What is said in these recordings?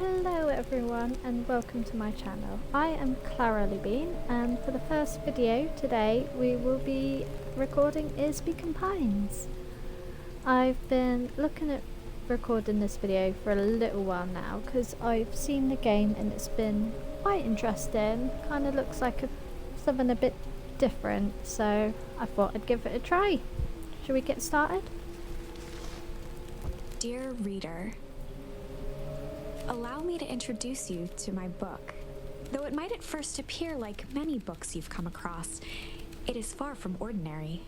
Hello everyone and welcome to my channel. I am Clara Bean, and for the first video today we will be recording Is Beacon Pines. I've been looking at recording this video for a little while now because I've seen the game and it's been quite interesting. Kind of looks like something a bit different, so I thought I'd give it a try. Should we get started? Dear reader, allow me to introduce you to my book. Though it might at first appear like many books you've come across, it is far from ordinary.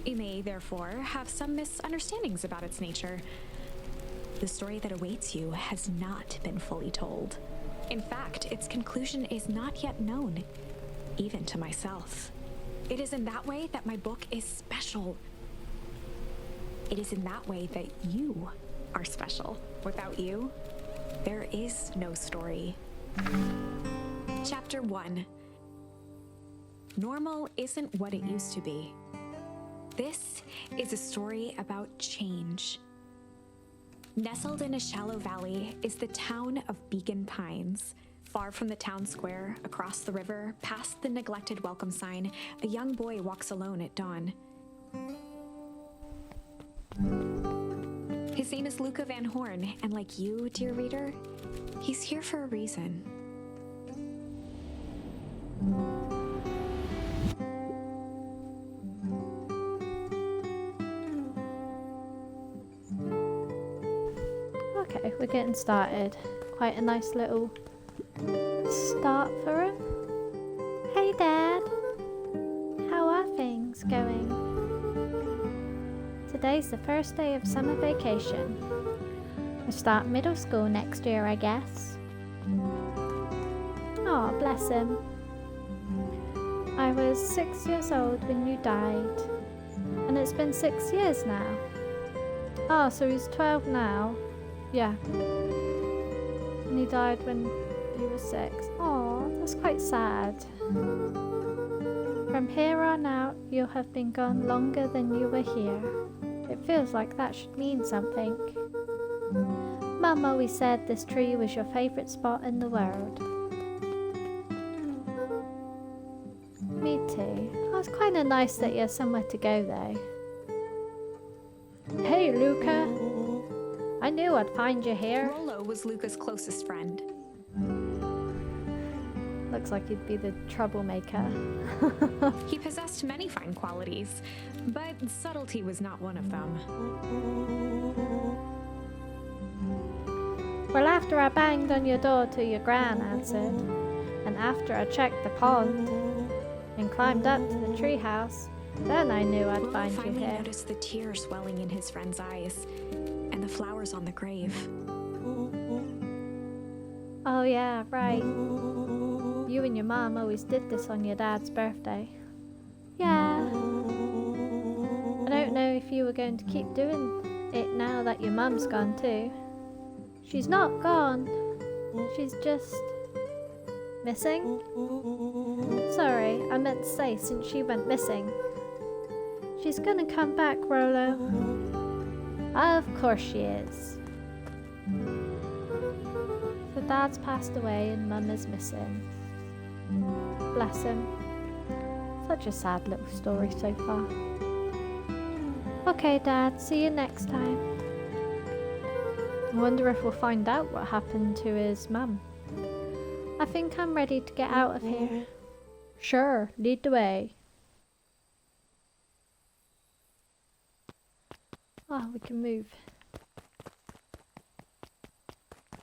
You may, therefore, have some misunderstandings about its nature. The story that awaits you has not been fully told. In fact, its conclusion is not yet known, even to myself. It is in that way that my book is special. It is in that way that you are special. Without you, there is no story. Chapter 1. Normal isn't what it used to be. This is a story about change. Nestled in a shallow valley is the town of Beacon Pines. Far from the town square, across the river, past the neglected welcome sign, a young boy walks alone at dawn. His name is Luca Van Horn, and like you, dear reader, he's here for a reason. Okay, we're getting started. Quite a nice little start for him. Hey Dad! How are things going? Today's the first day of summer vacation. I start middle school next year, I guess. Oh, bless him. I was 6 years old when you died, and it's been 6 years now. Oh, so he's 12 now. Yeah. And he died when he was 6. Oh, that's quite sad. From here on out, you have been gone longer than you were here. It feels like that should mean something. Mum always said this tree was your favourite spot in the world. Me too. Oh, it's kind of nice that you have somewhere to go though. Hey Luca! I knew I'd find you here. Rollo was Luca's closest friend. Looks like he'd be the troublemaker. He possessed many fine qualities, but subtlety was not one of them. Well, after I banged on your door till your gran answered, and after I checked the pond and climbed up to the treehouse, then I knew I'd Rollo find you finally here. noticed the tears swelling in his friend's eyes, and the flowers on the grave. Oh yeah, right. You and your mom always did this on your dad's birthday. Yeah. I don't know if you were going to keep doing it now that your mum's gone too. She's not gone. She's just missing. Sorry, I meant to say since she went missing. She's gonna come back, Rollo. Of course she is. So Dad's passed away and Mum is missing. Bless him. Such a sad little story so far. Okay Dad, see you next time. I wonder if we'll find out what happened to his mum. I think I'm ready to get out of here. Sure, lead the way. Oh, we can move.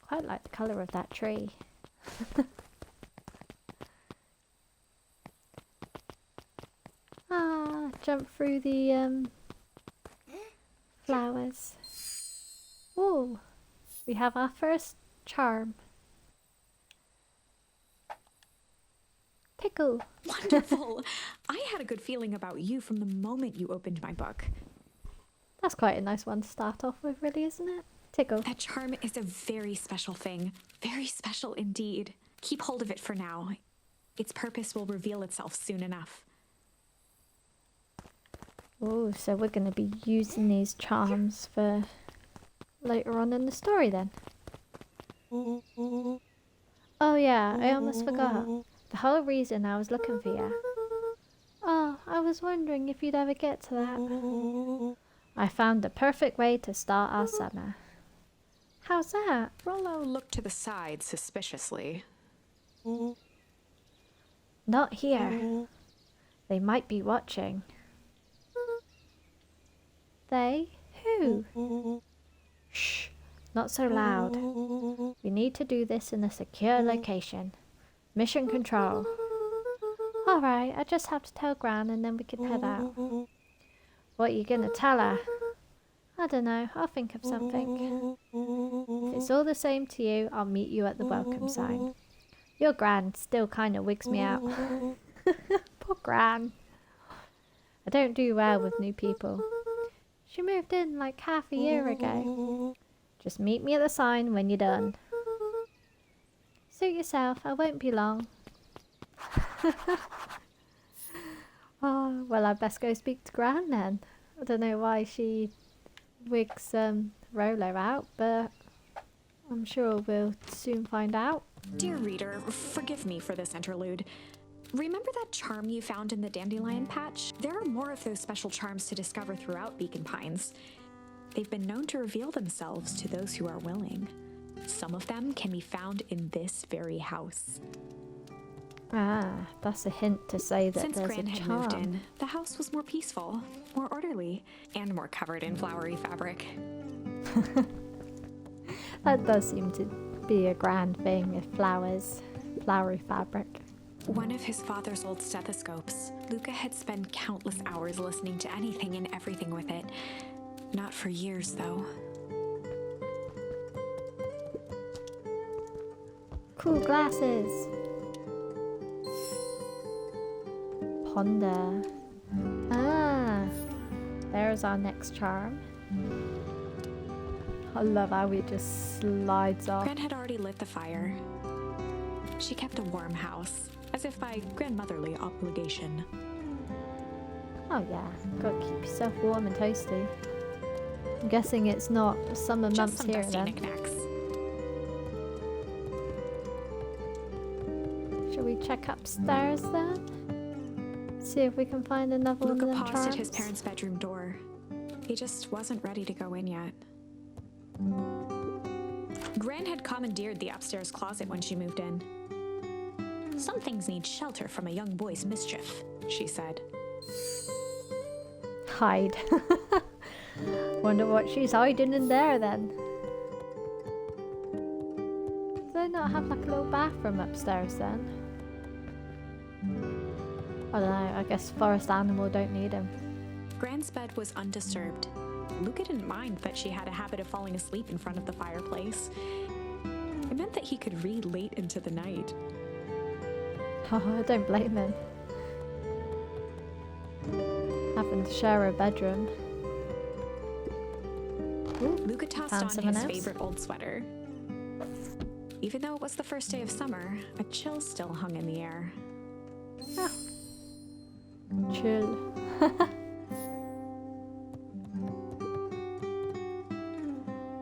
Quite like the colour of that tree. Jump through the flowers. Ooh, we have our first charm. Tickle. Wonderful! I had a good feeling about you from the moment you opened my book. That's quite a nice one to start off with, really, isn't it? Tickle. That charm is a very special thing. Very special indeed. Keep hold of it for now. Its purpose will reveal itself soon enough. Oh, so we're going to be using these charms for later on in the story then. Oh yeah, I almost forgot. The whole reason I was looking for you. Oh, I was wondering if you'd ever get to that. I found the perfect way to start our summer. How's that? Rollo looked to the side suspiciously. Not here. They might be watching. They? Who? Shh, not so loud. We need to do this in a secure location. Mission control. Alright, I just have to tell Gran and then we can head out. What are you gonna tell her? I don't know, I'll think of something. If it's all the same to you, I'll meet you at the welcome sign. Your Gran still kinda wigs me out. Poor Gran. I don't do well with new people. She moved in like half a year ago. Just meet me at the sign when you're done. Suit yourself, I won't be long. Oh, well, I best go speak to Gran then. I don't know why she wigs Rollo out, but I'm sure we'll soon find out. Dear reader, forgive me for this interlude. Remember that charm you found in the dandelion patch? There are more of those special charms to discover throughout Beacon Pines. They've been known to reveal themselves to those who are willing. Some of them can be found in this very house. Ah, that's a hint to say that Since there's Gran a had charm. moved in, the house was more peaceful, more orderly, and more covered in flowery fabric. That does seem to be a grand thing with flowers, flowery fabric. One of his father's old stethoscopes. Luca had spent countless hours listening to anything and everything with it. Not for years, though. Cool glasses. Ponder. Ah, there's our next charm. I love how it just slides off. Gran had already lit the fire. She kept a warm house, as if by grandmotherly obligation. Oh yeah, gotta keep yourself warm and toasty. I'm guessing it's not summer Just months some here dusty then. knickknacks. Shall we check upstairs then? See if we can find another Luca one of them paused at his charms. parents' bedroom door. He just wasn't ready to go in yet. Gran had commandeered the upstairs closet when she moved in. Some things need shelter from a young boy's mischief, she said. Hide. Wonder what she's hiding in there then. Do they not have like a little bathroom upstairs then? I don't know, I guess forest animal don't need him. Gran's bed was undisturbed. Luca didn't mind that she had a habit of falling asleep in front of the fireplace. It meant that he could read late into the night. Oh, I don't blame him. Having to share a bedroom. Ooh, Luca tossed found on someone his else? favorite old sweater. Even though it was the first day of summer, a chill still hung in the air. Oh. Chill.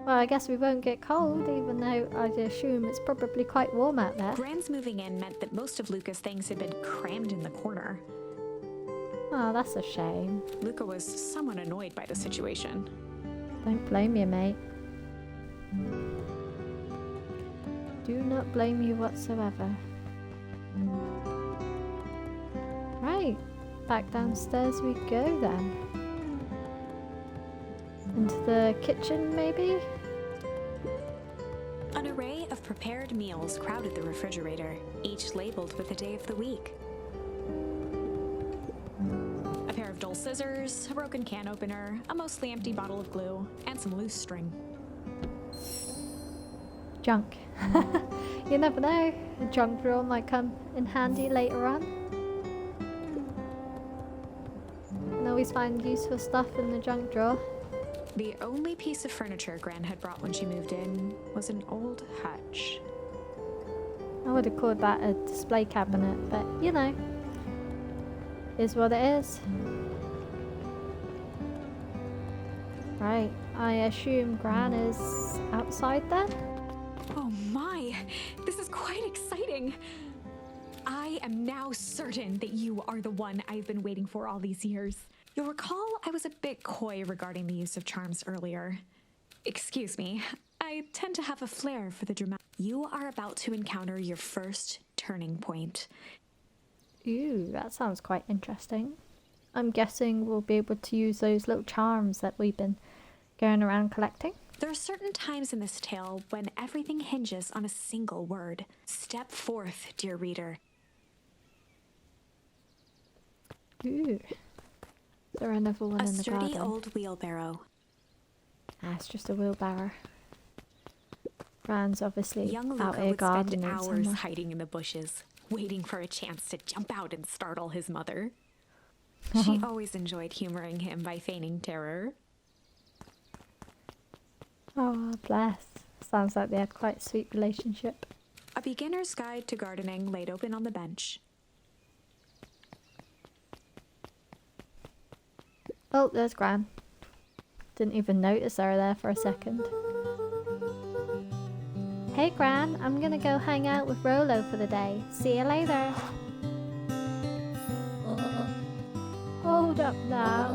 Well, I guess we won't get cold, even though I'd assume it's probably quite warm out there. Gran's moving in meant that most of Luca's things had been crammed in the corner. Oh, that's a shame. Luca was somewhat annoyed by the situation. Don't blame you, mate. Do not blame you whatsoever. Right, back downstairs we go then. Into the kitchen, maybe? An array of prepared meals crowded the refrigerator, each labeled with the day of the week. A pair of dull scissors, a broken can opener, a mostly empty bottle of glue, and some loose string. Junk. You never know, a junk drawer might come in handy later on. You can always find useful stuff in the junk drawer. The only piece of furniture Gran had brought when she moved in was an old hutch. I would have called that a display cabinet, but you know, is what it is. Right, I assume Gran is outside then? Oh my, this is quite exciting. I am now certain that you are the one I've been waiting for all these years. You'll recall I was a bit coy regarding the use of charms earlier. Excuse me, I tend to have a flair for the dramatic. You are about to encounter your first turning point. Ooh, that sounds quite interesting. I'm guessing we'll be able to use those little charms that we've been going around collecting. There are certain times in this tale when everything hinges on a single word. Step forth, dear reader. Ooh. Is there another one A in the sturdy garden? old wheelbarrow. Ah, it's just a wheelbarrow. Fran's obviously Young out Luca here would spend gardening hours somewhere. hiding in the bushes, waiting for a chance to jump out and startle his mother. She always enjoyed humoring him by feigning terror. Oh, bless. Sounds like they had quite a sweet relationship. A beginner's guide to gardening laid open on the bench. Oh, there's Gran. Didn't even notice her there for a second. Hey Gran, I'm gonna go hang out with Rolo for the day. See you later. Hold up now.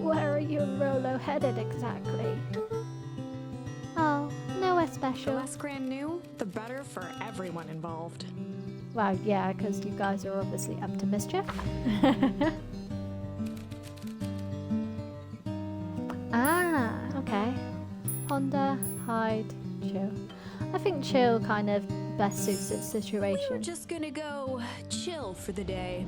Where are you and Rolo headed exactly? Oh, nowhere The special. less Gran knew, the better for everyone involved. Well, yeah, because you guys are obviously up to mischief. Ah, okay. Ponder, hide, chill. I think chill kind of best suits its situation. just gonna go chill for the day.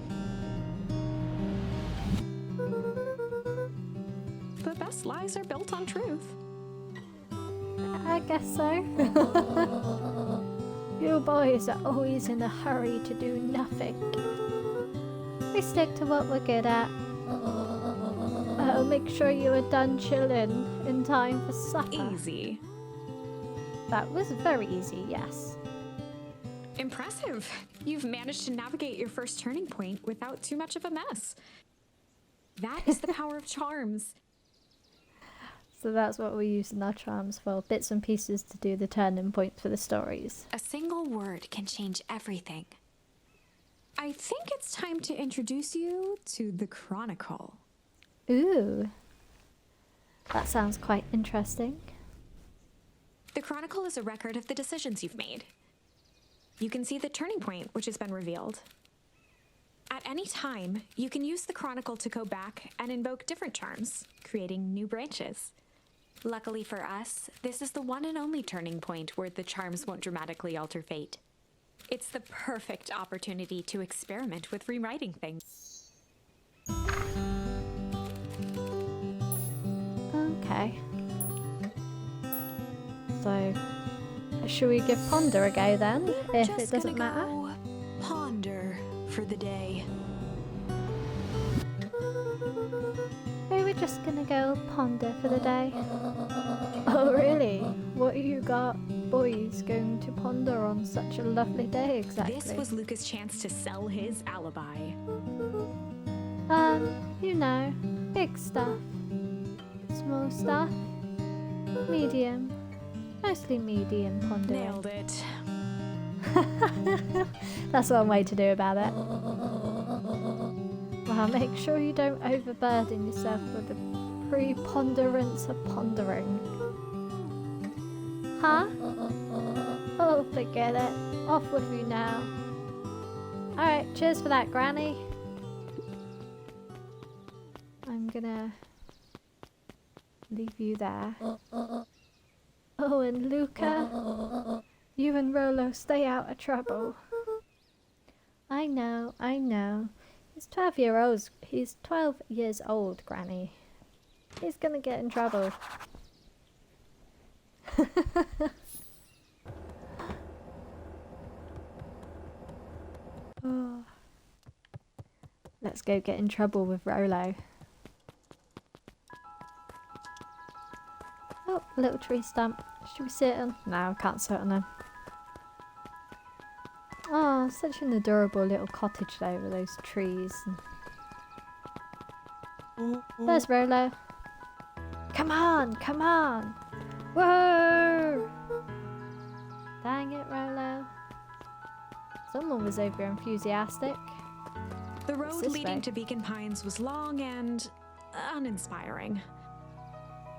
The best lies are built on truth. I guess so. You boys are always in a hurry to do nothing. We stick to what we're good at. Make sure you are done chilling in time for supper. Easy. That was very easy, yes. Impressive. You've managed to navigate your first turning point without too much of a mess. That is the power of charms. So that's what we use in our charms for, bits and pieces to do the turning points for the stories. A single word can change everything. I think it's time to introduce you to the Chronicle. Ooh. That sounds quite interesting. The Chronicle is a record of the decisions you've made. You can see the turning point which has been revealed. At any time, you can use the Chronicle to go back and invoke different charms, creating new branches. Luckily for us, this is the one and only turning point where the charms won't dramatically alter fate. It's the perfect opportunity to experiment with rewriting things. Okay. So, should we give Ponder a go then, if it doesn't matter? Ponder for the day. We were just gonna go ponder for the day. Oh really? What you got boys going to ponder on such a lovely day exactly? This was Luca's chance to sell his alibi. You know, big stuff. Small stuff. Medium. Mostly medium pondering. Nailed it. That's one way to do about it. Well, make sure you don't overburden yourself with the preponderance of pondering. Huh? Oh, forget it. Off with you now. Alright, cheers for that, Granny. I'm gonna leave you there. Oh, and Luca, you and Rolo stay out of trouble. I know, I know. He's 12 years old, Granny. He's gonna get in trouble. Oh. Let's go get in trouble with Rolo. Oh, a little tree stump. Should we sit on? No, can't sit on him. Oh, such an adorable little cottage though with those trees. There's Rolo. Come on, come on. Whoa! Dang it, Rolo. Someone was over enthusiastic. The road this leading way? to Beacon Pines was long and uninspiring.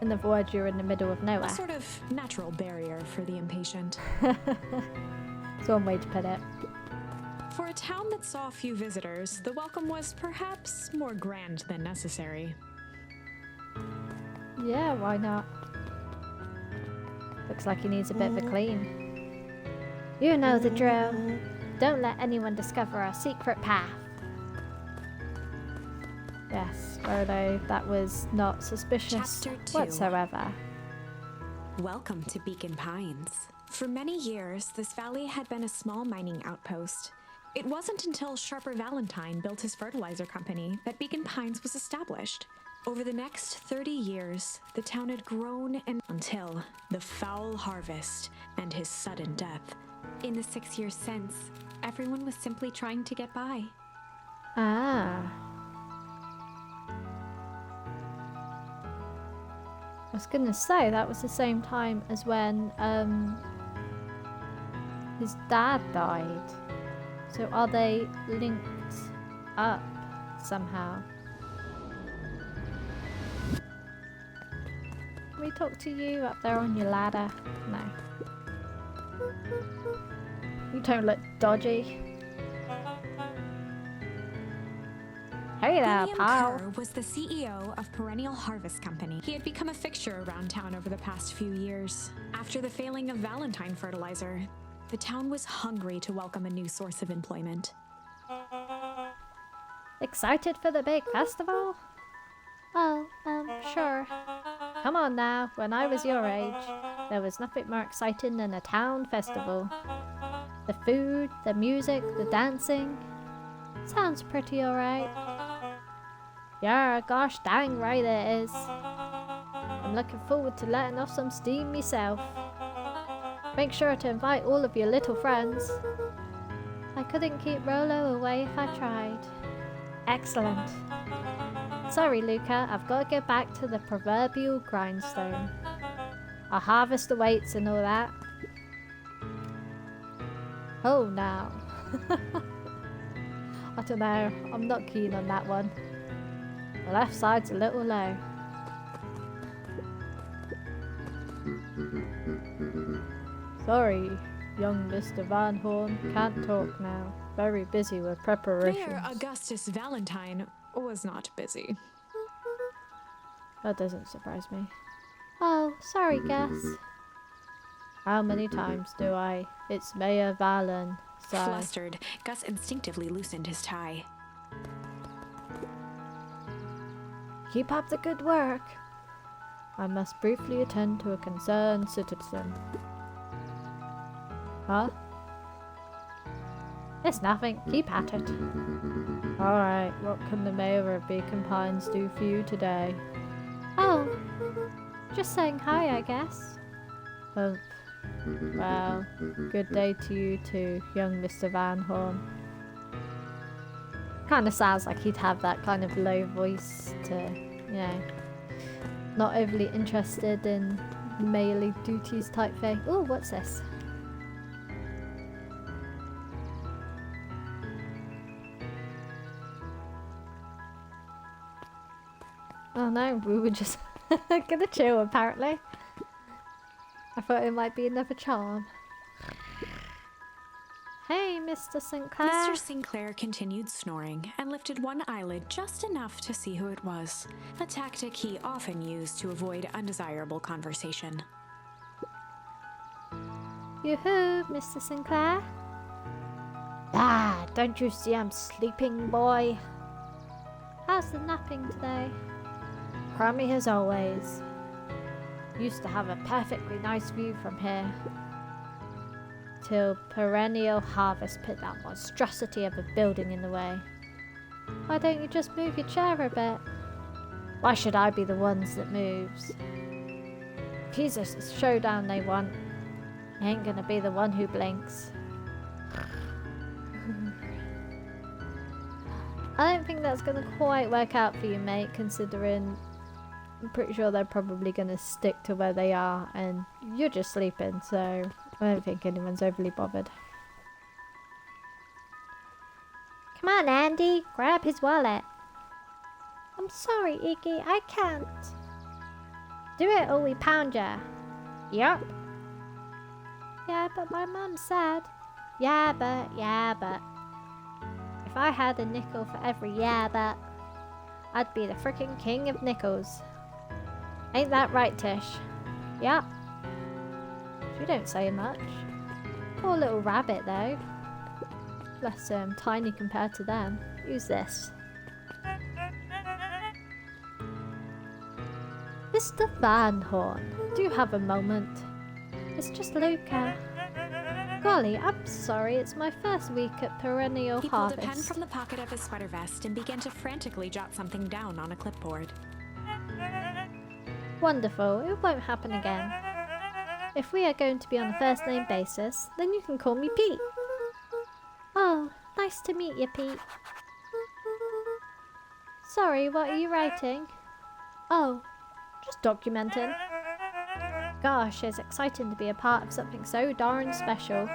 In other words, you're in the middle of A nowhere. sort of natural barrier for the impatient. That's one way to put it. For a town that saw few visitors, the welcome was perhaps more grand than necessary. Yeah, why not? Looks like he needs a bit of a clean. You know the drill. Don't let anyone discover our secret path. Yes, Rolo, that was not suspicious Chapter 2. whatsoever. Welcome to Beacon Pines. For many years, this valley had been a small mining outpost. It wasn't until Sharper Valentine built his fertilizer company that Beacon Pines was established. Over the next 30 years, the town had grown until the foul harvest and his sudden death. In the 6 years since, everyone was simply trying to get by. Ah. I was gonna say, that was the same time as when, his dad died. So are they linked up somehow? Can we talk to you up there on your ladder? No. You don't look dodgy. Hey there, William pal. Kerr was the CEO of Perennial Harvest Company. He had become a fixture around town over the past few years. After the failing of Valentine Fertilizer, the town was hungry to welcome a new source of employment. Excited for the big festival? Oh, sure. Come on now, when I was your age, there was nothing more exciting than a town festival. The food, the music, the dancing. Sounds pretty alright. Yeah, gosh dang right it is. I'm looking forward to letting off some steam myself. Make sure to invite all of your little friends. I couldn't keep Rolo away if I tried. Excellent. Sorry, Luca, I've got to get back to the proverbial grindstone. Our harvest awaits and all that. Oh, now. I don't know, I'm not keen on that one. The left side's a little low. Sorry, young Mr. Van Horn, can't talk now. Very busy with preparations. Mayor Augustus Valentine was not busy. That doesn't surprise me. Oh, sorry, Gus. How many times do I? It's Mayor Valen, so... Flustered, Gus instinctively loosened his tie. Keep up the good work. I must briefly attend to a concerned citizen. Huh? It's nothing. Keep at it. Alright, what can the mayor of Beacon Pines do for you today? Oh, just saying hi, I guess. Well, good day to you too, young Mr. Van Horn. Kind of sounds like he'd have that kind of low voice to, you know, not overly interested in maily duties type thing. Oh, what's this? Oh no, we were just gonna chill apparently. I thought it might be another charm. Hey, Mr. Sinclair. Mr. Sinclair continued snoring and lifted one eyelid just enough to see who it was, a tactic he often used to avoid undesirable conversation. Yoo-hoo, Mr. Sinclair. Ah, don't you see I'm sleeping, boy? How's the napping today? Crummy as always. Used to have a perfectly nice view from here. Till Perennial Harvest put that monstrosity of a building in the way. Why don't you just move your chair a bit? Why should I be the ones that moves? If he's a showdown they want, I ain't gonna be the one who blinks. I don't think that's gonna quite work out for you, mate, considering I'm pretty sure they're probably gonna stick to where they are and you're just sleeping, so I don't think anyone's overly bothered. Come on, Andy, grab his wallet. I'm sorry, Iggy, I can't. Do it or we pound ya. Yup. Yeah, but my mum said. Yeah, but. If I had a nickel for every yeah, but, I'd be the frickin' king of nickels. Ain't that right, Tish? Yup. She don't say much. Poor little rabbit, though. Bless him, tiny compared to them. Who's this? Mr. Van Horn, do you have a moment? It's just Luca. Golly, I'm sorry, it's my first week at Perennial He Harvest. pulled a pen from the pocket of his sweater vest and began to frantically jot something down on a clipboard. Wonderful, it won't happen again. If we are going to be on a first name basis, then you can call me Pete. Oh, nice to meet you, Pete. Sorry, what are you writing? Oh, just documenting. Gosh, it's exciting to be a part of something so darn special.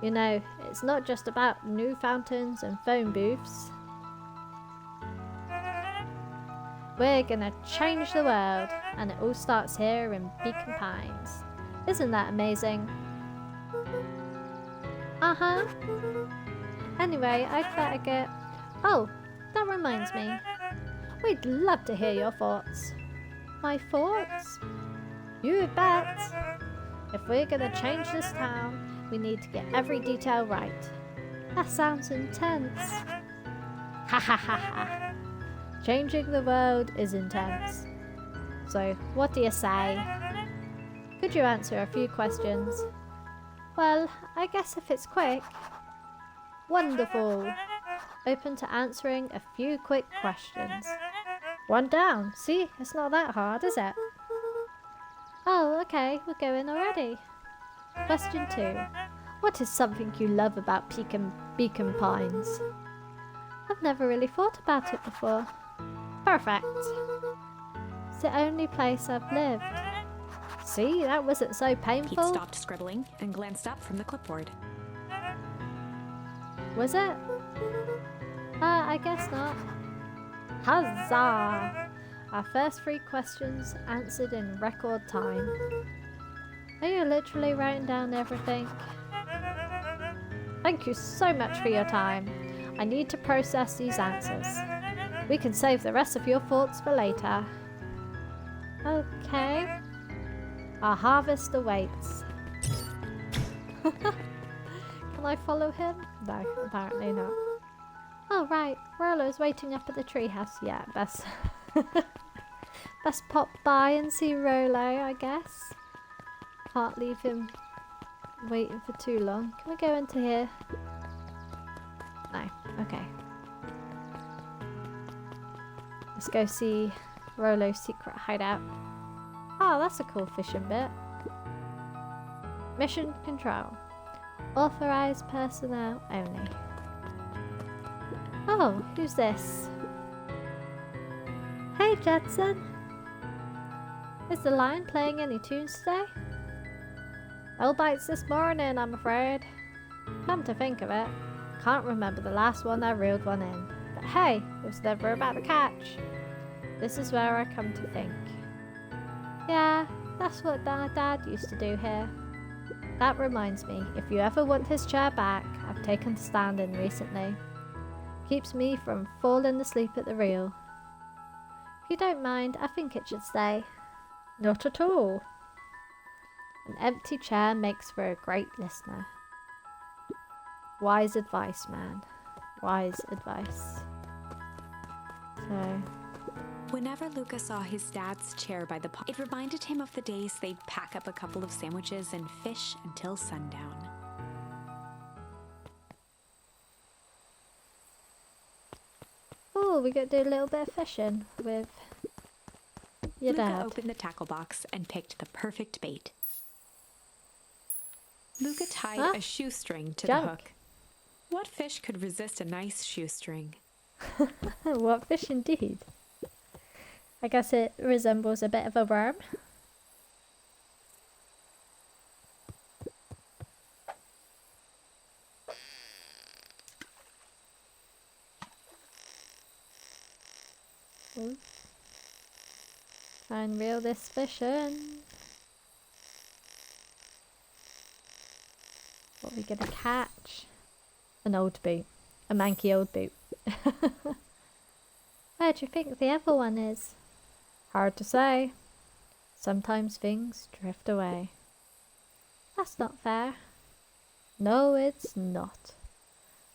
You know, it's not just about new fountains and phone booths. We're gonna change the world, and it all starts here in Beacon Pines. Isn't that amazing? Uh-huh. Anyway, I'd better get... Oh, that reminds me. We'd love to hear your thoughts. My thoughts? You bet! If we're gonna change this town, we need to get every detail right. That sounds intense. Ha ha ha ha. Changing the world is intense. So, what do you say? Could you answer a few questions? Well, I guess if it's quick. Wonderful. Open to answering a few quick questions. One down. See, it's not that hard, is it? Oh, okay, we're going already. Question 2. What is something you love about Beacon Pines? I've never really thought about it before. Perfect. It's the only place I've lived. See, that wasn't so painful. Pete stopped scribbling and glanced up from the clipboard. Was it? I guess not. Huzzah! Our first 3 questions answered in record time. Are you literally writing down everything? Thank you so much for your time. I need to process these answers. We can save the rest of your thoughts for later. Okay. Our harvest awaits. Can I follow him? No, apparently not. Oh right, Rollo's waiting up at the treehouse. Yeah, best pop by and see Rollo, I guess. Can't leave him waiting for too long. Can we go into here? No, okay. Let's go see Rollo's secret hideout. Oh, that's a cool fishing bit. Mission control. Authorized personnel only. Oh, who's this? Hey, Judson. Is the lion playing any tunes today? No bites this morning, I'm afraid. Come to think of it, can't remember the last one I reeled one in. But hey, it was never about the catch. This is where I come to think. Yeah, that's what Dad used to do here. That reminds me, if you ever want his chair back, I've taken to standing recently. Keeps me from falling asleep at the reel. If you don't mind, I think it should stay. Not at all. An empty chair makes for a great listener. Wise advice, man. Wise advice. So... Whenever Luca saw his dad's chair by the pond, it reminded him of the days they'd pack up a couple of sandwiches and fish until sundown. Oh, we got to do a little bit of fishing with your Luca dad. opened the tackle box and picked the perfect bait. Luca tied a shoestring to the hook. What fish could resist a nice shoestring? What fish indeed. I guess it resembles a bit of a worm. Oh. Try and reel this fish in. What are we gonna catch? An old boot. A manky old boot. Where do you think the other one is? Hard to say. Sometimes things drift away. That's not fair. No, it's not.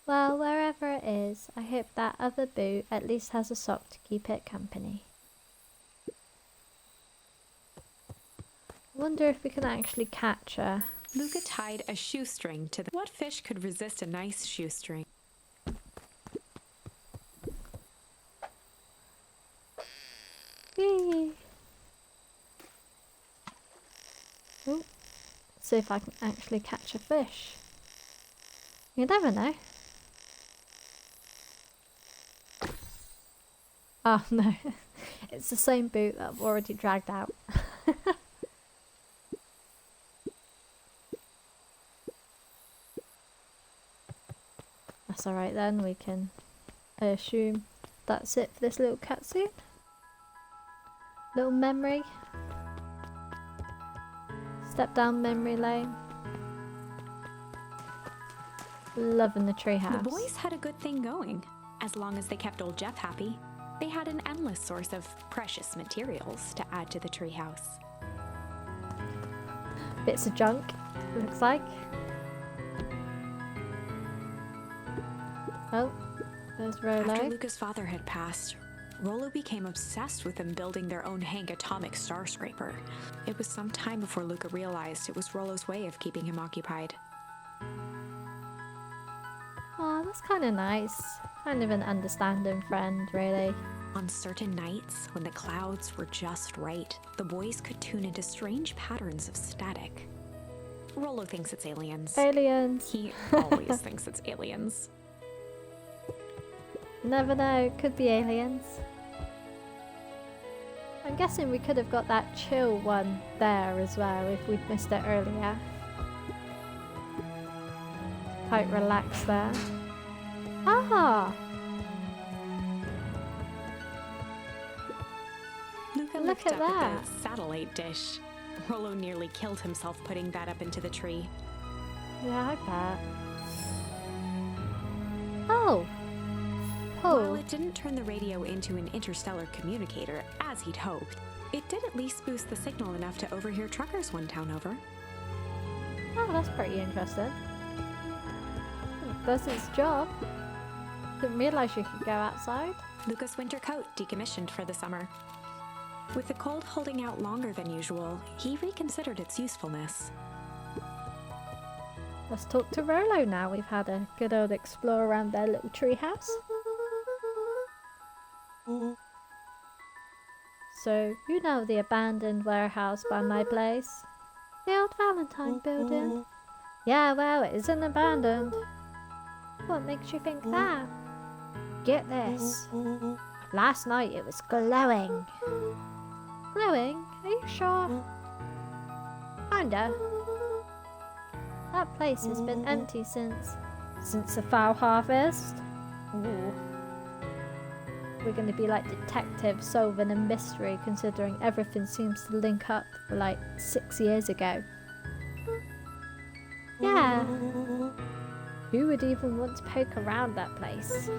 Well, wherever it is, I hope that other boot at least has a sock to keep it company. I wonder if we can actually catch her. Luca tied a shoestring to the... What fish could resist a nice shoestring? Whee! Oh, see if I can actually catch a fish. You never know. Oh no, it's the same boot that I've already dragged out. That's alright then, we can, I assume that's it for this little cutscene. Little memory. Step down memory lane. Loving the treehouse. The boys had a good thing going. As long as they kept old Jeff happy, they had an endless source of precious materials to add to the treehouse. Bits of junk, looks like. Oh, there's Rollo. After Luca's father had passed, Rollo became obsessed with them building their own Hank atomic star scraper. It was some time before Luca realized it was Rollo's way of keeping him occupied. Oh, that's kind of nice. Kind of an understanding friend, really. On certain nights, when the clouds were just right, the boys could tune into strange patterns of static. Rollo thinks it's aliens. Aliens. He always thinks it's aliens. You never know, could be aliens. I'm guessing we could have got that chill one there as well if we'd missed it earlier. Quite relaxed there. Ah! Luca Look looked at up that. at the satellite dish. Rollo nearly killed himself putting that up into the tree. Yeah, I bet. Oh! While Oh, it didn't turn the radio into an interstellar communicator, as he'd hoped, it did at least boost the signal enough to overhear truckers one town over. oh, that's pretty interesting. Does its job. Didn't realise you could go outside. Luca's winter coat decommissioned for the summer. With the cold holding out longer than usual, he reconsidered its usefulness. Let's talk to Rollo now. We've had a good old explore around their little treehouse. So, you know the abandoned warehouse by my place? The old Valentine building? Yeah, well, it isn't abandoned. What makes you think that? Get this. Last night it was glowing. Glowing? Are you sure? Kinda. That place has been empty since the foul harvest. Ooh. We're going to be like detectives solving a mystery considering everything seems to link up for like 6 years ago. Yeah. Who would even want to poke around that place?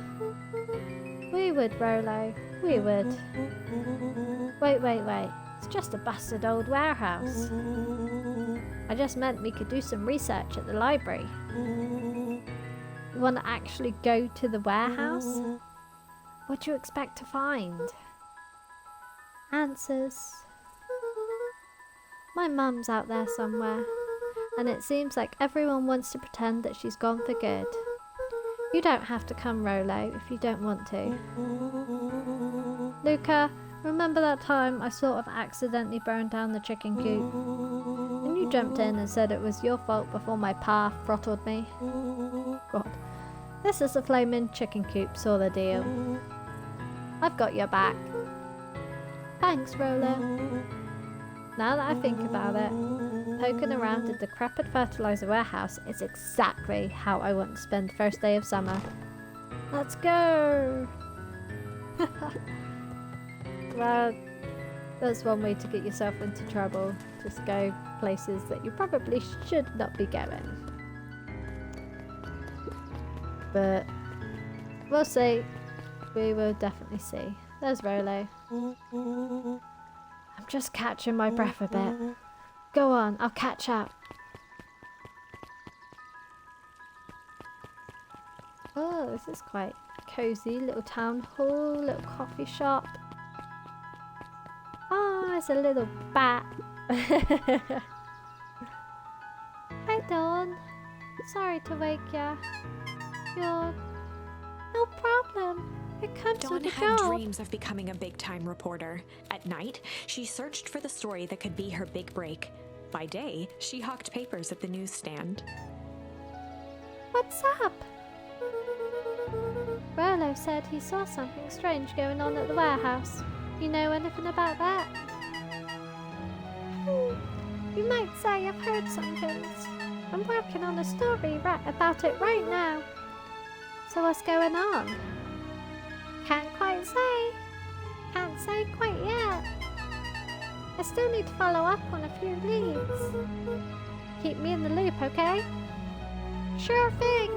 We would, Rollo. We would. Wait. It's just a busted old warehouse. I just meant we could do some research at the library. You want to actually go to the warehouse? What do you expect to find? Answers. My mum's out there somewhere, and it seems like everyone wants to pretend that she's gone for good. You don't have to come, Rollo, if you don't want to. Luca, remember that time I sort of accidentally burned down the chicken coop? And you jumped in and said it was your fault before my pa throttled me? God. This is a flaming chicken coop, saw the deal. I've got your back. Thanks, Rollo. Now that I think about it, poking around a decrepit fertilizer warehouse is exactly how I want to spend the first day of summer. Let's go! Well, that's one way to get yourself into trouble. Just go places that you probably should not be going. But we'll see. We will definitely see. There's Rolo. I'm just catching my breath a bit. Go on, I'll catch up. Oh, this is quite cozy. Little town hall, little coffee shop. Oh, it's a little bat. Hi, Dawn. Sorry to wake ya. You're... No problem. It comes Dawn with the had job. dreams of becoming a big-time reporter. At night, she searched for the story that could be her big break. By day, she hawked papers at the newsstand. What's up? Rolo said he saw something strange going on at the warehouse. You know anything about that? You might say I've heard some things. I'm working on a story about it right now. So what's going on? Can't quite say. Can't say quite yet. I still need to follow up on a few leads. Keep me in the loop, okay? Sure thing.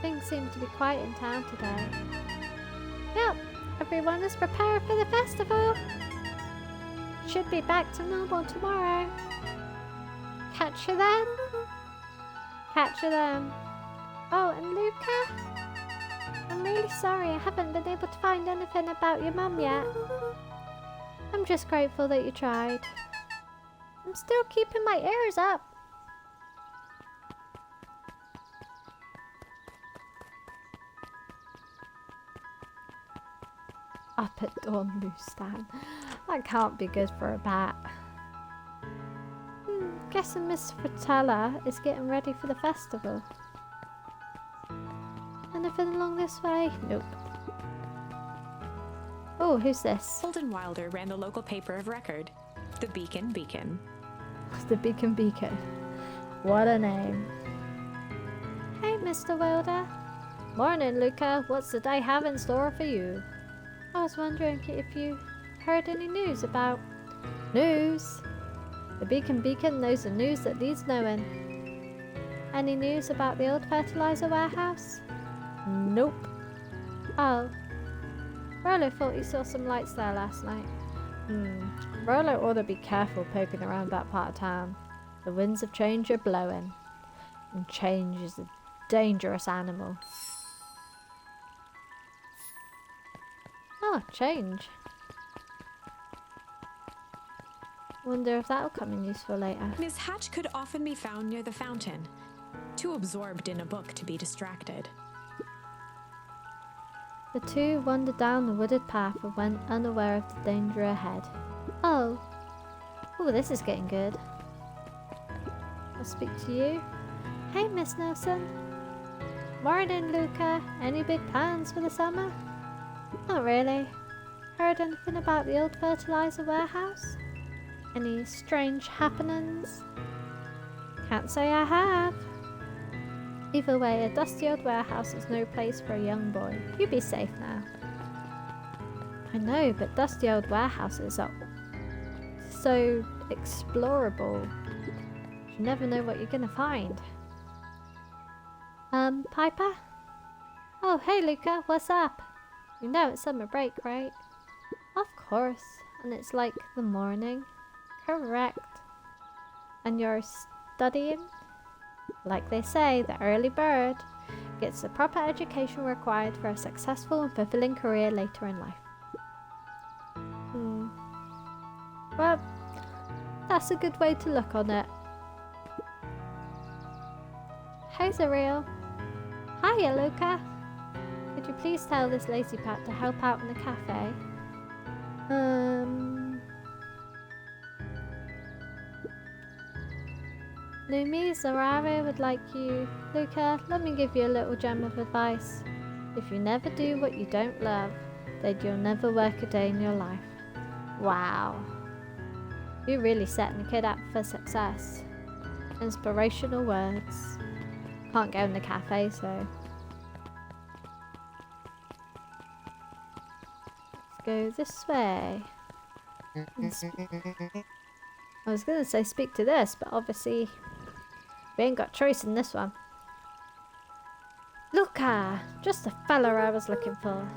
Things seem to be quiet in town today. Yep, everyone is prepared for the festival. Should be back to normal tomorrow. Catch you then. Catch you then. Oh, and Luca? I'm really sorry I haven't been able to find anything about your mum yet. I'm just grateful that you tried. I'm still keeping my ears up. Up at dawn newsstand. That can't be good for a bat. Guessing Miss Fratella is getting ready for the festival. Anything along this way? Nope. Oh, who's this? Holden Wilder ran the local paper of record, the Beacon Beacon. The Beacon Beacon. What a name. Hey, Mr. Wilder. Morning, Luca. What's the day have in store for you? I was wondering if you heard any news about... News? The Beacon Beacon knows the news that needs knowing. Any news about the old fertilizer warehouse? Nope. Oh. Rolo thought he saw some lights there last night. Rolo ought to be careful poking around that part of town. The winds of change are blowing. And change is a dangerous animal. Oh, change. Wonder if that'll come in useful later. Miss Hatch could often be found near the fountain, too absorbed in a book to be distracted. The two wandered down the wooded path and went unaware of the danger ahead. Oh, this is getting good. I'll speak to you. Hey, Miss Nelson. Morning, Luca. Any big plans for the summer? Not really. Heard anything about the old fertilizer warehouse? Any strange happenings? Can't say I have. Either way, a dusty old warehouse is no place for a young boy. You be safe now. I know, but dusty old warehouses are so explorable. You never know what you're gonna find. Piper? Oh, hey Luca, what's up? You know it's summer break, right? Of course, and it's like the morning. Correct. And you're studying? Like they say, the early bird gets the proper education required for a successful and fulfilling career later in life. Well, that's a good way to look on it. Hey Zariel. Hiya Luca. Could you please tell this lazy pat to help out in the cafe? Lumi, Zarare would like you. Luca, let me give you a little gem of advice. If you never do what you don't love, then you'll never work a day in your life. Wow. You're really setting the kid up for success. Inspirational words. Can't go in the cafe, so... Let's go this way. And I was gonna say speak to this, but obviously we ain't got choice in this one. Luca! Just the fella I was looking for.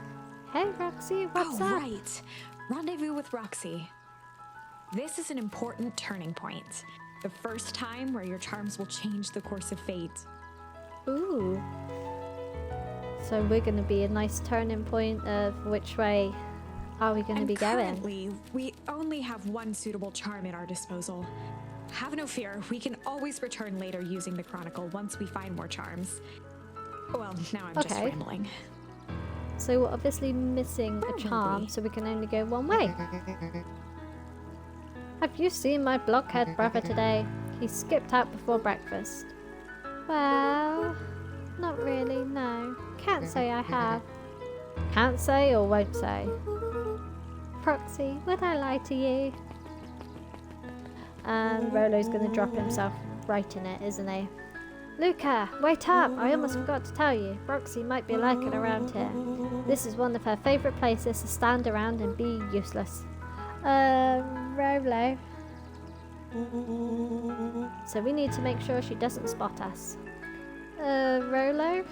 Hey Roxy, what's up? Right. Rendezvous with Roxy. This is an important turning point. The first time where your charms will change the course of fate. Ooh. So we're gonna be a nice turning point of which way are we gonna be going? Currently, we only have one suitable charm at our disposal. Have no fear, we can always return later using the Chronicle once we find more charms. Well, now I'm just rambling. So we're obviously missing a charm, so we can only go one way. Have you seen my blockhead brother today? He skipped out before breakfast. Well, not really, no. Can't say I have. Can't say or won't say? Proxy, would I lie to you? And Rolo's gonna drop himself right in it, isn't he? Luca, wait up! I almost forgot to tell you. Roxy might be liking around here. This is one of her favourite places to stand around and be useless. Rolo. So we need to make sure she doesn't spot us. Rolo?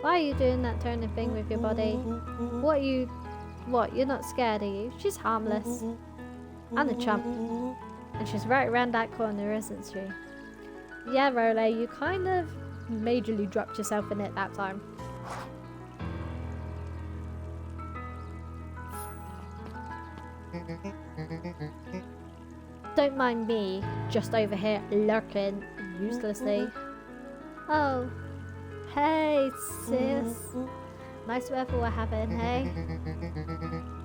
Why are you doing that turning thing with your body? What, you're not scared, are you? She's harmless. And a chump. And she's right around that corner, isn't she? Yeah, Rolo, you kind of majorly dropped yourself in it that time. Don't mind me, just over here lurking uselessly. Oh, hey sis. Nice weather we're having, hey?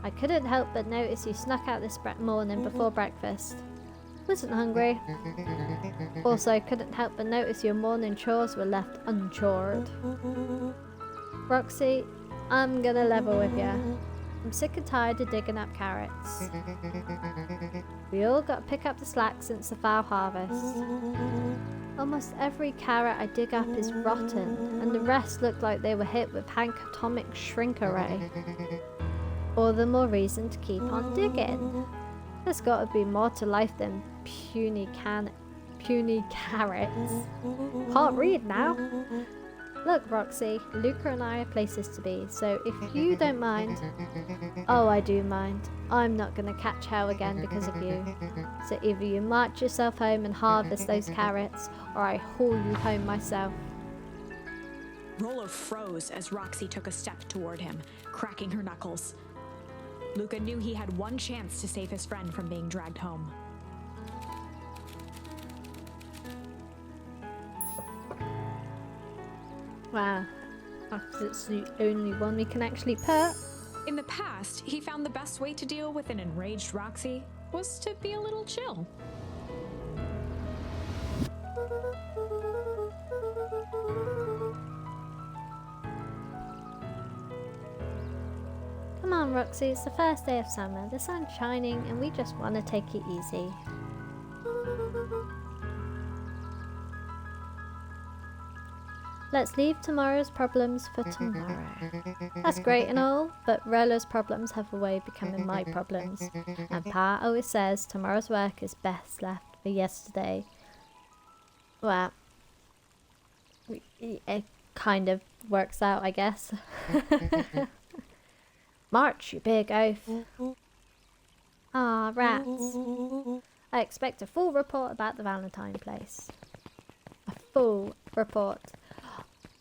I couldn't help but notice you snuck out this morning before breakfast. Wasn't hungry. Also, couldn't help but notice your morning chores were left unchored. Roxy, I'm gonna level with ya. I'm sick and tired of digging up carrots. We all got to pick up the slack since the fall harvest. Almost every carrot I dig up is rotten, and the rest look like they were hit with Hank-atomic shrink-array. All the more reason to keep on digging. There's got to be more to life than puny carrots. Can't read now. Look, Roxy, Luca and I are places to be, so if you don't mind... Oh, I do mind. I'm not going to catch hell again because of you. So either you march yourself home and harvest those carrots, or I haul you home myself. Rolo froze as Roxy took a step toward him, cracking her knuckles. Luca knew he had one chance to save his friend from being dragged home. Wow, it's the only one we can actually pet. In the past, he found the best way to deal with an enraged Roxy was to be a little chill. Come on, Roxy, it's the first day of summer. The sun's shining and we just want to take it easy. Let's leave tomorrow's problems for tomorrow. That's great and all, but Rolo's problems have a way of becoming my problems. And Pa always says tomorrow's work is best left for yesterday. Well, it kind of works out, I guess. March, you big oaf. Ah, rats. I expect a full report about the Valentine place. A full report.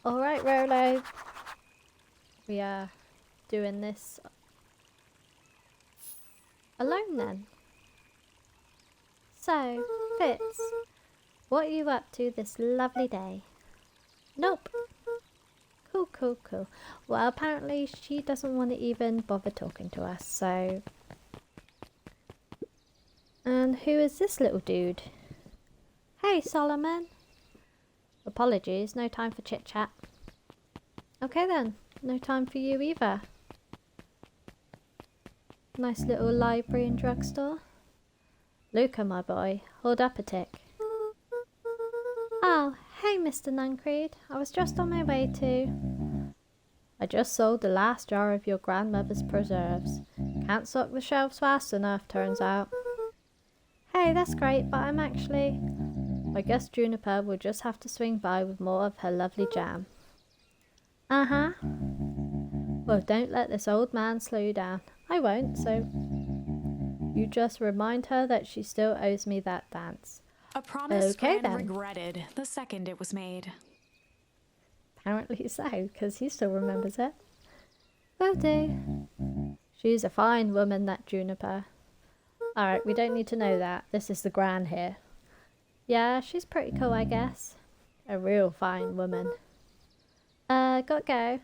Alright, Rolo. We are doing this alone then. So, Fitz, what are you up to this lovely day? Nope. Cool, cool, cool. Well, apparently she doesn't want to even bother talking to us, so... And who is this little dude? Hey, Solomon. Apologies, no time for chit-chat. Okay then, no time for you either. Nice little library and drugstore. Luca, my boy, hold up a tick. Oh, hey Mr. Nuncreed, I was just on my way to... I just sold the last jar of your grandmother's preserves. Can't stock the shelves fast enough, turns out. Hey, that's great, but I guess Juniper will just have to swing by with more of her lovely jam. Uh-huh. Well, don't let this old man slow you down. I won't, so you just remind her that she still owes me that dance. A promise Okay, Gran then. regretted the second it was made. Apparently so, because he still remembers it. Will do. She's a fine woman, that Juniper. Alright, we don't need to know that. This is the Gran here. Yeah, she's pretty cool, I guess. A real fine woman. Gotta go.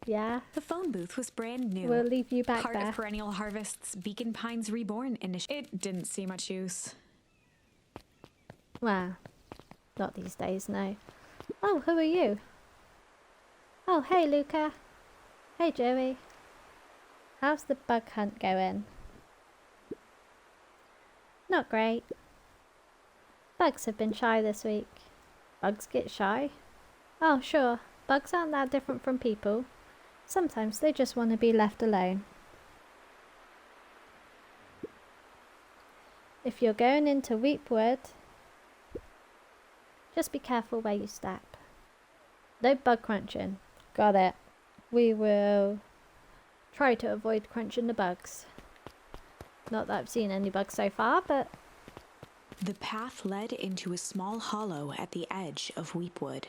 Yeah, The phone booth was brand new. we'll leave you back Part there. of Perennial Harvest's Beacon Pines Reborn initiative. It didn't see much use. Well, not these days, no. Oh, who are you? Oh, hey, Luca. Hey, Joey. How's the bug hunt going? Not great. Bugs have been shy this week. Bugs get shy? Oh, sure. Bugs aren't that different from people. Sometimes they just want to be left alone. If you're going into Weepwood, just be careful where you step. No bug crunching. Got it. We will try to avoid crunching the bugs. Not that I've seen any bugs so far, but The path led into a small hollow at the edge of Weepwood.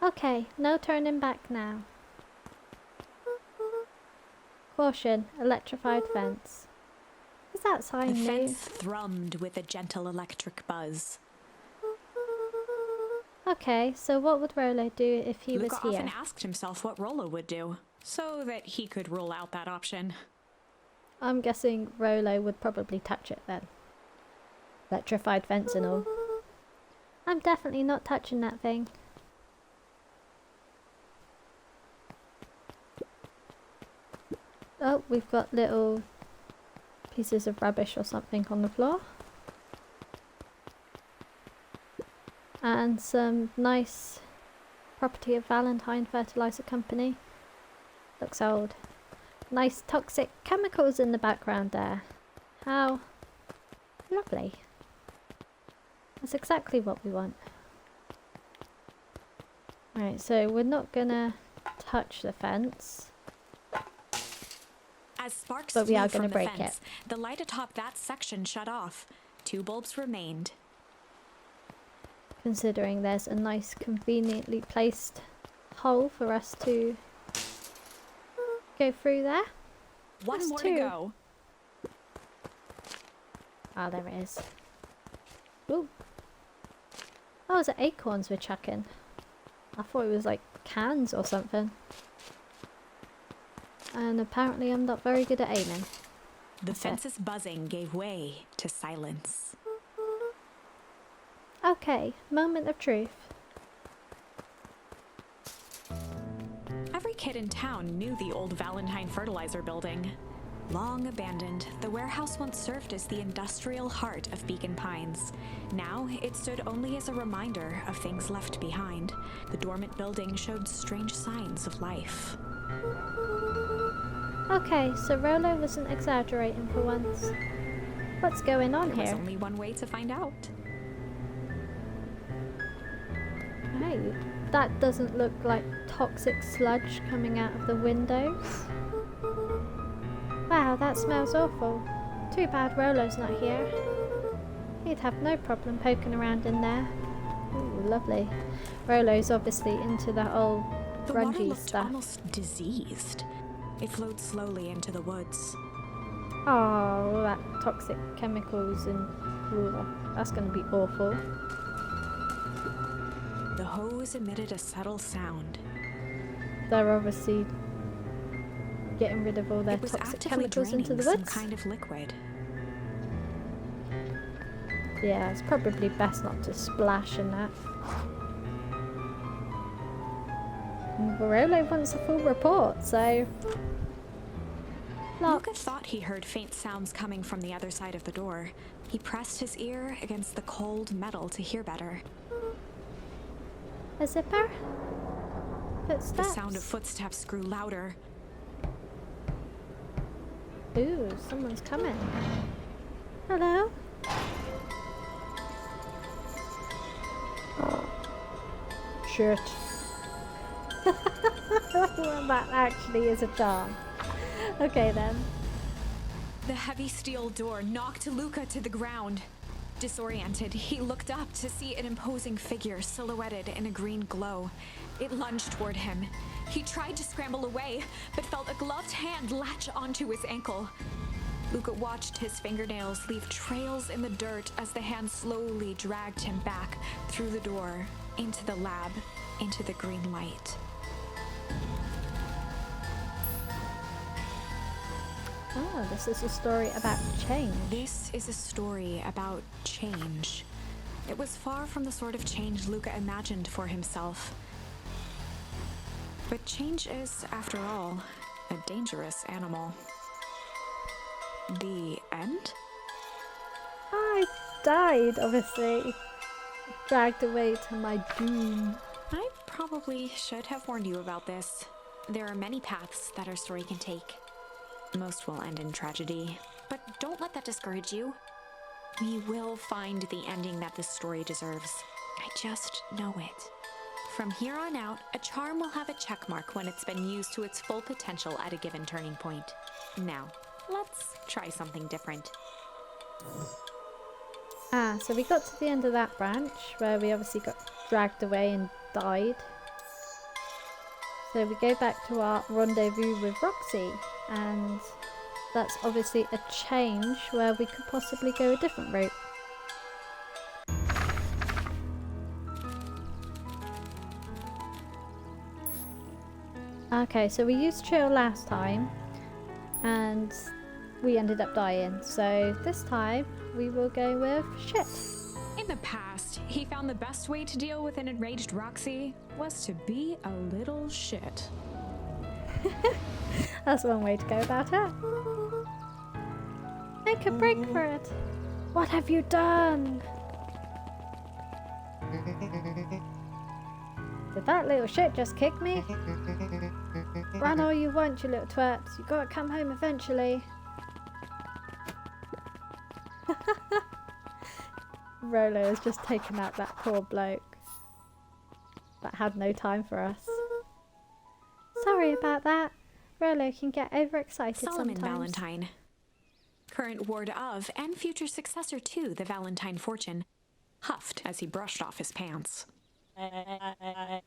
okay, no turning back now. Caution, electrified fence. Is that The sign new? fence thrummed with a gentle electric buzz. Okay, so what would Rolo do if he was Luca here? often asked himself what Rolo would do, so that he could rule out that option. I'm guessing Rolo would probably touch it then. Electrified fence and all. I'm definitely not touching that thing. Oh, we've got little pieces of rubbish or something on the floor. And some nice property of Valentine Fertilizer Company. Looks old. Nice toxic chemicals in the background there. How lovely. That's exactly what we want. Right, so we're not gonna touch the fence. As sparks But we flew are from gonna the break fence, the light atop that section shut off. 2 bulbs remained. Considering there's a nice conveniently placed hole for us to go through there. One That's more 2. to go. Ah, there it is. Ooh. Oh, is it acorns we're chucking? I thought it was like cans or something. And apparently I'm not very good at aiming. The That's it. fence's buzzing gave way to silence. Okay, moment of truth. Every kid in town knew the old Valentine Fertilizer building. Long abandoned, the warehouse once served as the industrial heart of Beacon Pines. Now, it stood only as a reminder of things left behind. The dormant building showed strange signs of life. Okay, so Rolo wasn't exaggerating for once. What's going on There was here? only one way to find out. Hey, that doesn't look like toxic sludge coming out of the windows. Wow, that smells awful. Too bad Rolo's not here. He'd have no problem poking around in there. Ooh, lovely. Rolo's obviously into the whole The water grungy looked stuff. almost diseased. It flowed slowly into the woods. Oh, all that toxic chemicals and ooh, that's going to be awful. The hose emitted a subtle sound. They're obviously getting rid of all their It was toxic actively chemicals draining into the some woods. kind of liquid. Yeah, it's probably best not to splash in that. And Rolo wants a full report, so locked. Luca thought he heard faint sounds coming from the other side of the door. He pressed his ear against the cold metal to hear better. A zipper? The Footsteps? sound of footsteps grew louder. Ooh, someone's coming. Hello? Shit. Well, that actually is a charm. Okay then. The heavy steel door knocked Luca to the ground. Disoriented, he looked up to see an imposing figure silhouetted in a green glow. It lunged toward him. He tried to scramble away, but felt a gloved hand latch onto his ankle. Luca watched his fingernails leave trails in the dirt as the hand slowly dragged him back through the door, into the lab, into the green light. Oh, this is a story about change. This is a story about change. It was far from the sort of change Luca imagined for himself. But change is, after all, a dangerous animal. The end? I died, obviously. Dragged away to my doom. I probably should have warned you about this. There are many paths that our story can take. Most will end in tragedy, but don't let that discourage you. We will find the ending that this story deserves. I just know it. From here on out, a charm will have a check mark when it's been used to its full potential at a given turning point. Now, let's try something different. Ah, so we got to the end of that branch where we obviously got dragged away and died. So we go back to our rendezvous with Roxy, and that's obviously a change where we could possibly go a different route. Okay, so we used Chill last time and we ended up dying, so this time we will go with Shit. In the past, he found the best way to deal with an enraged Roxy was to be a little shit. That's one way to go about it. Make a break for it. What have you done? Did that little shit just kick me? Run all you want, you little twerps. You gotta come home eventually. Rolo has just taken out that poor bloke that had no time for us. Sorry about that. Rolo can get overexcited Solomon sometimes. Valentine. Current ward of, and future successor to, the Valentine fortune, huffed as he brushed off his pants. A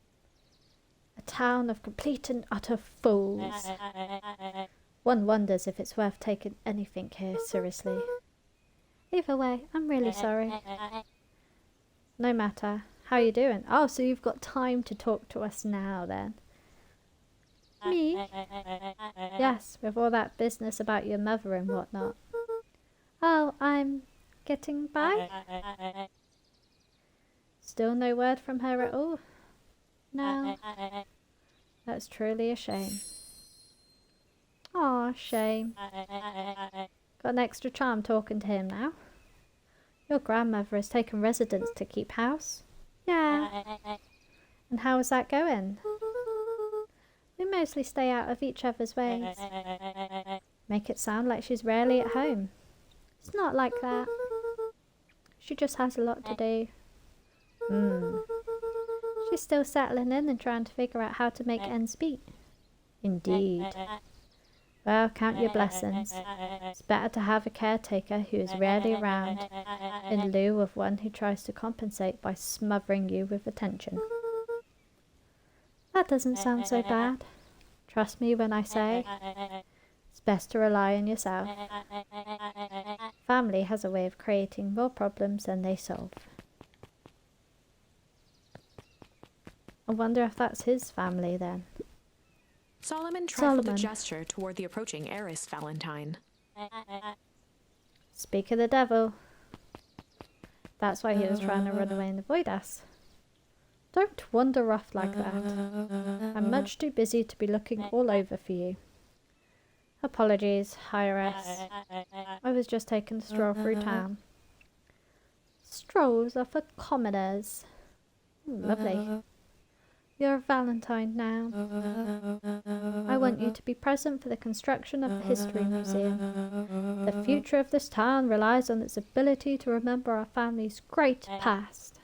town of complete and utter fools. One wonders if it's worth taking anything here seriously. Either way, I'm really sorry. No matter. How you doing? Oh, so you've got time to talk to us now then. Me? Yes, with all that business about your mother and whatnot. Oh, I'm getting by? Still no word from her at all? No. That's truly a shame. Aw, shame. Got an extra charm talking to him now. Your grandmother has taken residence to keep house? Yeah. And how is that going? We mostly stay out of each other's ways. Make it sound like she's rarely at home. It's not like that. She just has a lot to do. She's still settling in and trying to figure out how to make ends meet. Indeed. Well, count your blessings. It's better to have a caretaker who is rarely around, in lieu of one who tries to compensate by smothering you with attention. That doesn't sound so bad. Trust me when I say it's best to rely on yourself. Family has a way of creating more problems than they solve. I wonder if that's his family then. Solomon trifled a gesture toward the approaching heiress Valentine. Speak of the devil. That's why he was trying to run away and avoid us. Don't wander off like that. I'm much too busy to be looking all over for you. Apologies, Highress. I was just taking a stroll through town. Strolls are for commoners. Lovely. You're a Valentine now. I want you to be present for the construction of the History Museum. The future of this town relies on its ability to remember our family's great past.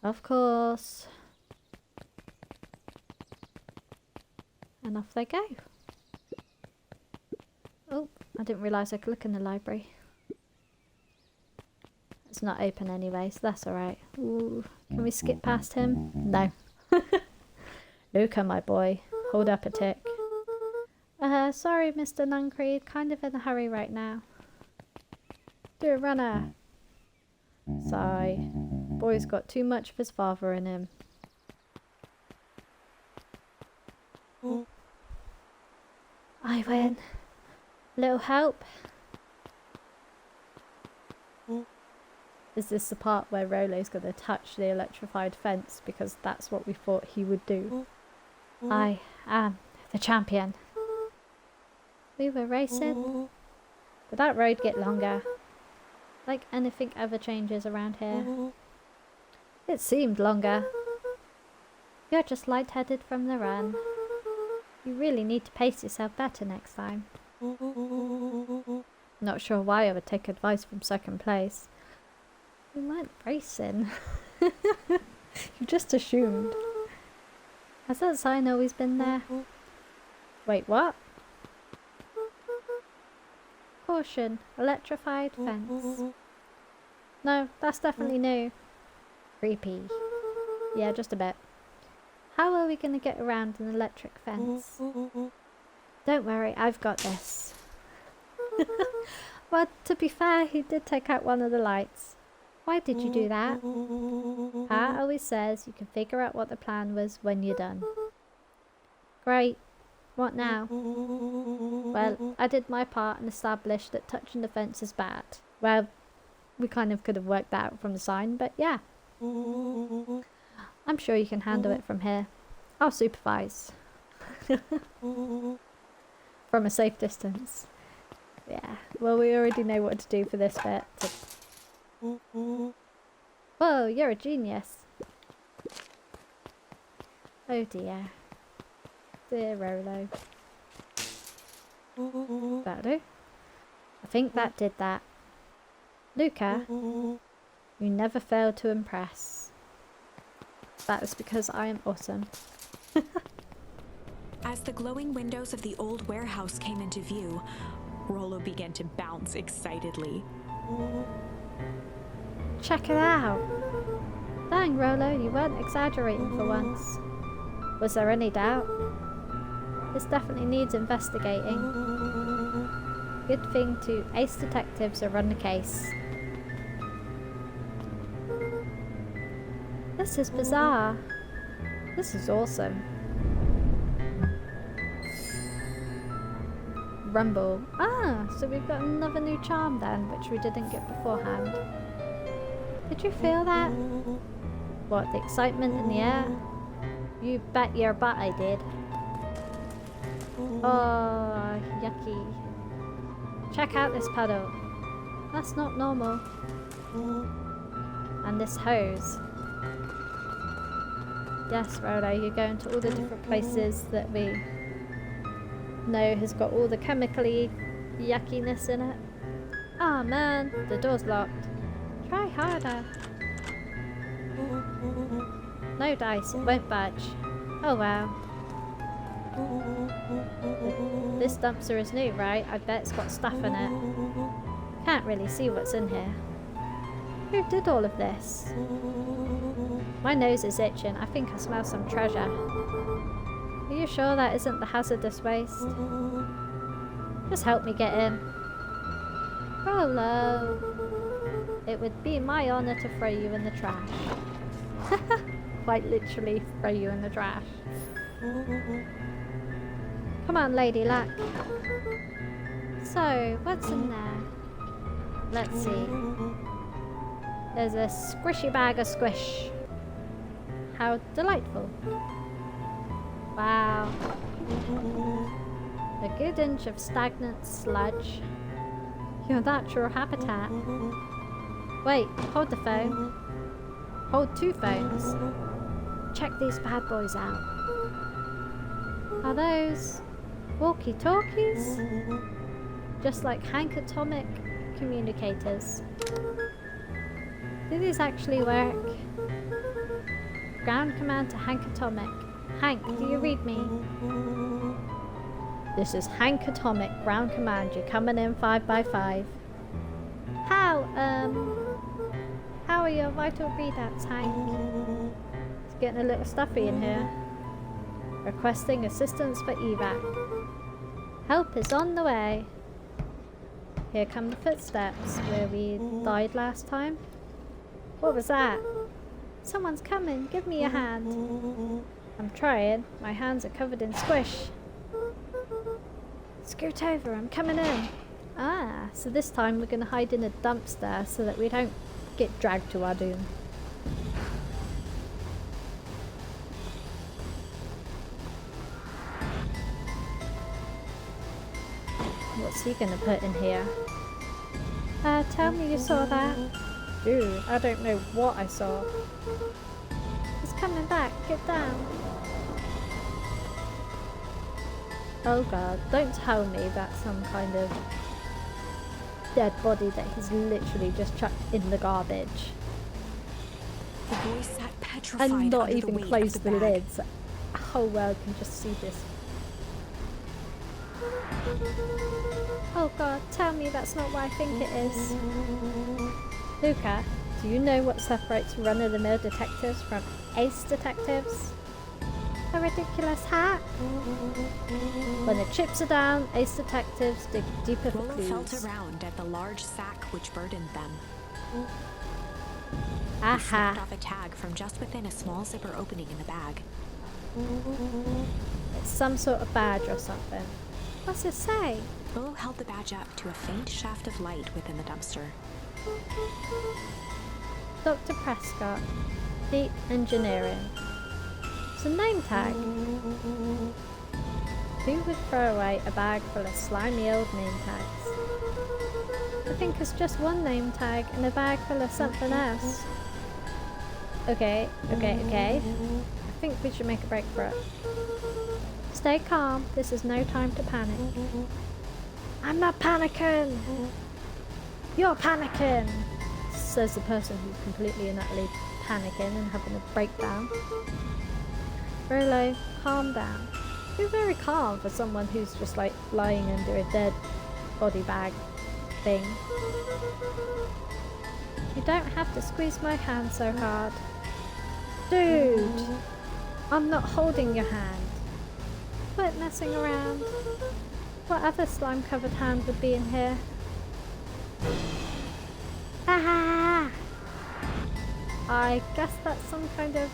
Of course. And off they go. Oh, I didn't realise I could look in the library. It's not open anyway, so that's alright. Can we skip past him? No. Luca, my boy. Hold up a tick. Sorry, Mr. Nuncreed. Kind of in a hurry right now. Do a runner. Sigh. Boy's got too much of his father in him. I win. Little help? Is this the part where Rollo's going to touch the electrified fence because that's what we thought he would do? I am the champion. We were racing. Did that road get longer? Like anything ever changes around here. It seemed longer. You're just lightheaded from the run. You really need to pace yourself better next time. Not sure why I would take advice from second place. We weren't racing. You just assumed. Has that sign always been there? Wait, what? Caution, electrified fence. No, that's definitely new. Creepy. Yeah, just a bit. How are we going to get around an electric fence? Don't worry, I've got this. Well, to be fair, he did take out one of the lights. Why did you do that? Pa always says you can figure out what the plan was when you're done. Great. What now? Well, I did my part and established that touching the fence is bad. Well, we kind of could have worked that out from the sign, but yeah. I'm sure you can handle it from here. I'll supervise. From a safe distance. Yeah, well, we already know what to do for this bit. Whoa, you're a genius. Oh dear. Dear Rollo. That'll do. I think that did that. Luca, you never fail to impress. That is because I am awesome. As the glowing windows of the old warehouse came into view, Rollo began to bounce excitedly. Check it out! Dang, Rollo, you weren't exaggerating for once. Was there any doubt? This definitely needs investigating. Good thing two ace detectives are on the case. This is bizarre. This is awesome. Rumble. Ah, so we've got another new charm then, which we didn't get beforehand. Did you feel that? What, the excitement in the air? You bet your butt I did. Oh, yucky. Check out this puddle. That's not normal. And this hose. Yes, Rollo, you're going to all the different places that we know has got all the chemically yuckiness in it. Ah, man, the door's locked. Try harder. No dice, it won't budge. Oh wow. This dumpster is new, right? I bet it's got stuff in it. Can't really see what's in here. Who did all of this? My nose is itching. I think I smell some treasure. Are you sure that isn't the hazardous waste? Just help me get in. Rollo. It would be my honour to throw you in the trash. Quite literally throw you in the trash. Come on, Lady Luck. So, what's in there? Let's see. There's a squishy bag of squish. How delightful. Wow. A good inch of stagnant sludge. Your natural habitat. Wait, hold the phone. Hold 2 phones. Check these bad boys out. Are those walkie-talkies? Just like Hank Atomic communicators. Do these actually work? Ground command to Hank Atomic. Hank, do you read me? This is Hank Atomic, ground command. You're coming in 5x5. How are your vital readouts, Hank? It's getting a little stuffy in here. Requesting assistance for evac. Help is on the way. Here come the footsteps where we died last time. What was that? Someone's coming. Give me a hand. I'm trying. My hands are covered in squish. Scoot over. I'm coming in. Ah, so this time we're going to hide in a dumpster so that we don't get dragged to our doom. What's he going to put in here? Tell me you saw that. Dude, I don't know what I saw. He's coming back. Get down. Oh god, don't tell me that's some kind of dead body that he's literally just chucked in the garbage. The boy sat petrified And not under even the weight closed of the bag. lids. The whole world can just see this. Oh god, tell me that's not what I think it is. Luca, do you know what separates run-of-the-mill detectives from ace detectives? A ridiculous hat? When the chips are down, ace detectives dig deeper for Rollo felt clues. around at the large sack which burdened them. He Aha! snapped off a tag from just within a small zipper opening in the bag. It's some sort of badge or something. What's it say? Rollo held the badge up to a faint shaft of light within the dumpster. Dr. Prescott, Deep Engineering. It's a name tag. Who would throw away a bag full of slimy old name tags? I think it's just one name tag and a bag full of something else. Okay. I think we should make a break for it. Stay calm. This is no time to panic. I'm not panicking! You're panicking! Says the person who's completely and utterly panicking and having a breakdown. Rollo, calm down. You're very calm for someone who's just like lying under a dead body bag thing. You don't have to squeeze my hand so hard. Dude! I'm not holding your hand. Quit messing around. What other slime-covered hand would be in here? Ah! I guess that's some kind of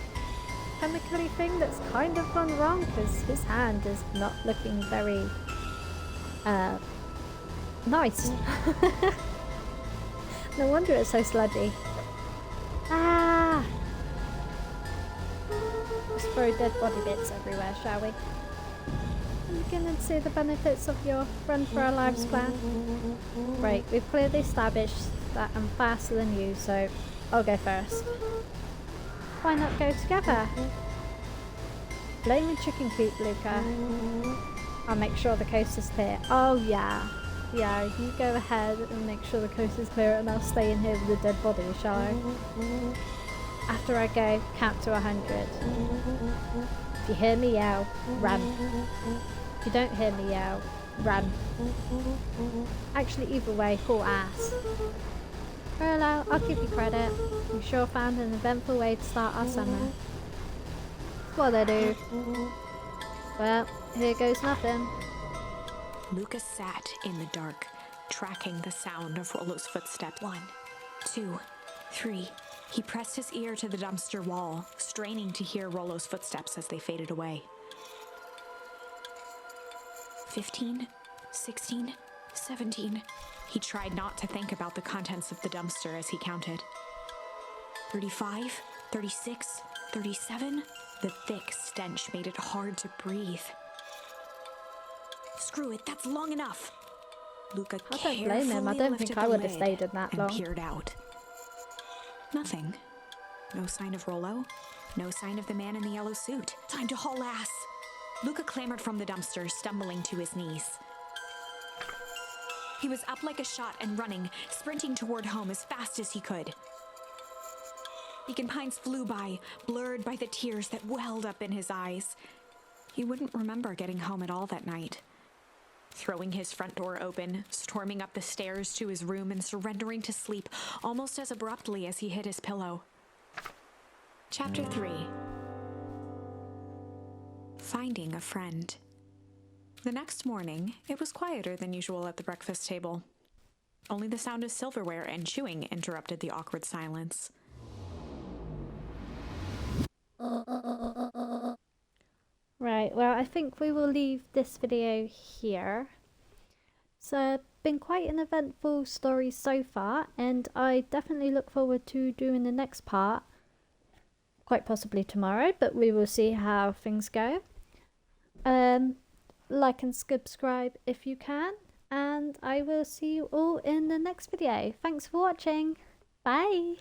chemically thing that's kind of gone wrong because his hand is not looking very nice. No wonder it's so sludgy. Ah! Let's throw dead body bits everywhere, shall we? I'm gonna see the benefits of your run for our lives plan. Right, we've clearly established that I'm faster than you, so I'll go first. Why not go together? Blame the chicken coop, Luca. I'll make sure the coast is clear. Oh yeah. Yeah, you go ahead and make sure the coast is clear and I'll stay in here with the dead body, shall I? After I go, count to 100. If you hear me yell, run. If you don't hear me yell, run. Actually, either way, haul ass. Rollo, I'll give you credit. You sure found an eventful way to start our summer. What I do? Well, here goes nothing. Lucas sat in the dark, tracking the sound of Rollo's footsteps. 1, 2, 3. He pressed his ear to the dumpster wall, straining to hear Rollo's footsteps as they faded away. 15, 16, 17. He tried not to think about the contents of the dumpster as he counted. 35, 36, 37. The thick stench made it hard to breathe. Screw it, that's long enough. Luca I don't blame him. I carefully don't lifted think I the would have lid stayed in that and long. peered out. Nothing. No sign of Rollo. No sign of the man in the yellow suit. Time to haul ass. Luca clambered from the dumpster, stumbling to his knees. He was up like a shot and running, sprinting toward home as fast as he could. Beacon Pines flew by, blurred by the tears that welled up in his eyes. He wouldn't remember getting home at all that night. Throwing his front door open, storming up the stairs to his room, and surrendering to sleep almost as abruptly as he hit his pillow. Chapter 3. Finding a friend. The next morning, it was quieter than usual at the breakfast table. Only the sound of silverware and chewing interrupted the awkward silence. Right, well, I think we will leave this video here. It's been quite an eventful story so far, and I definitely look forward to doing the next part. Quite possibly tomorrow, but we will see how things go. Like and subscribe if you can, and I will see you all in the next video. Thanks for watching. Bye!